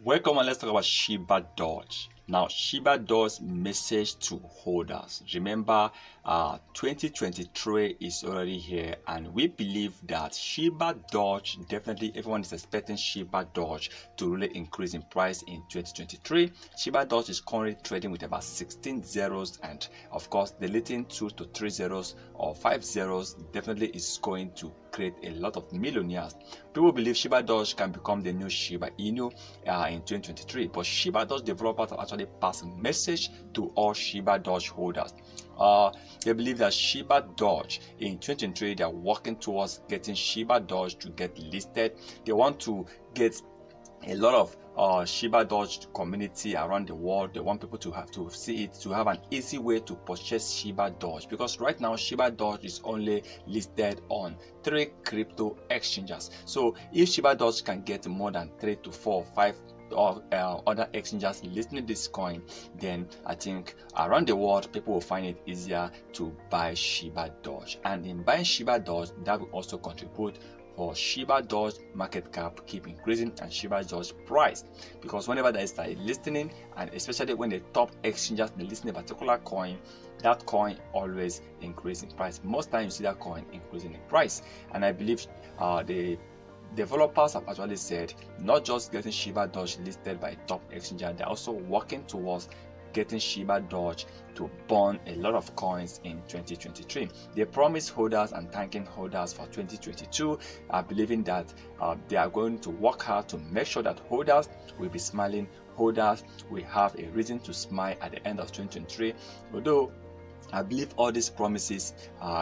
Welcome and let's talk about Shibadoge. Now, Shibadoge's message to holders. Remember, 2023 is already here, and we believe that Shibadoge, definitely everyone is expecting Shibadoge to really increase in price in 2023. Shibadoge is currently trading with about 16 zeros, and of course, deleting 2 to 3 zeros or 5 zeros definitely is going to create a lot of millionaires. People believe Shibadoge can become the new Shiba Inu in 2023, but Shibadoge developers have actually passed a message to all Shibadoge holders. They believe that Shibadoge in 2023 they are working towards getting Shibadoge to get listed. They want to get a lot of Shibadoge community around the world. They want people to have to see it, to have an easy way to purchase Shibadoge, because right now Shibadoge is only listed on 3 crypto exchanges. So if Shibadoge can get more than 3 to 4 or 5 other exchanges listing this coin, then I think around the world people will find it easier to buy Shibadoge, and in buying Shibadoge that will also contribute for Shibadoge market cap keep increasing and Shibadoge price, because whenever there is a listing, and especially when the top exchanges they list a particular coin, that coin always increase in price. Most times you see that coin increasing in price, and I believe the developers have actually said not just getting Shibadoge listed by top exchanges, they're also working towards getting Shibadoge to burn a lot of coins in 2023. They promise holders and thanking holders for 2022, believing that they are going to work hard to make sure that holders will be smiling, holders will have a reason to smile at the end of 2023. Although I believe all these promises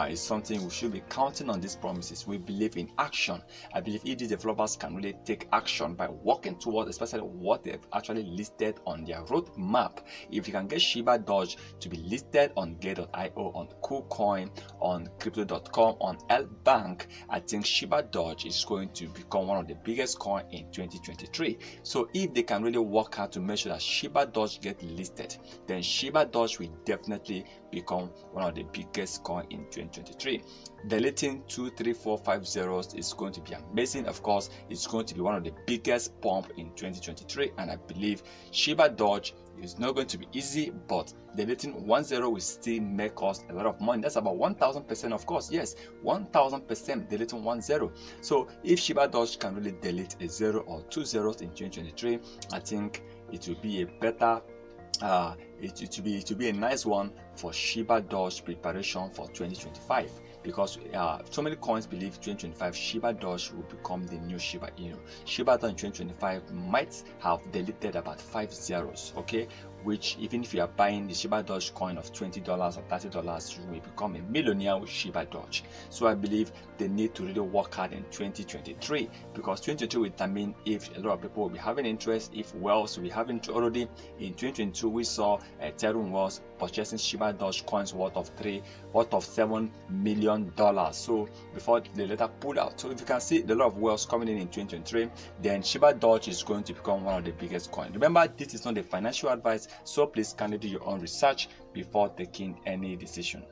is something we should be counting on. These promises, we believe in action. I believe if these developers can really take action by working towards, especially what they've actually listed on their roadmap. If you can get Shibadoge to be listed on Get.io, on Kucoin, on Crypto.com, on L-Bank, I think Shibadoge is going to become one of the biggest coin in 2023. So if they can really work hard to make sure that Shibadoge get listed, then Shibadoge will definitely become one of the biggest coin in 2023. Deleting 2, 3, 4, 5 zeros is going to be amazing. Of course, it's going to be one of the biggest pump in 2023, and I believe Shibadoge is not going to be easy, but deleting 1 zero will still make us a lot of money. That's about 1000%, of course. Yes, 1000% deleting 1 zero. So if Shibadoge can really delete a 0 or 2 zeros in 2023, I think it will be a better it will be a nice one for Shibadoge preparation for 2025, because so many coins believe 2025 Shibadoge will become the new Shiba Inu. Shibadoge in 2025 might have deleted about 5 zeros, okay, which even if you are buying the Shibadoge coin of $20 or $30, you will become a millionaire with Shibadoge. So I believe they need to really work hard in 2023, because 2023 will determine if a lot of people will be having interest, if wealth will be having already. In 2022 we saw Ethereum was purchasing Shibadoge coins worth of $7 million. So before they later pulled out. So if you can see a lot of wealth coming in 2023, then Shibadoge is going to become one of the biggest coins. Remember, this is not a financial advice, so please kindly do your own research before taking any decision.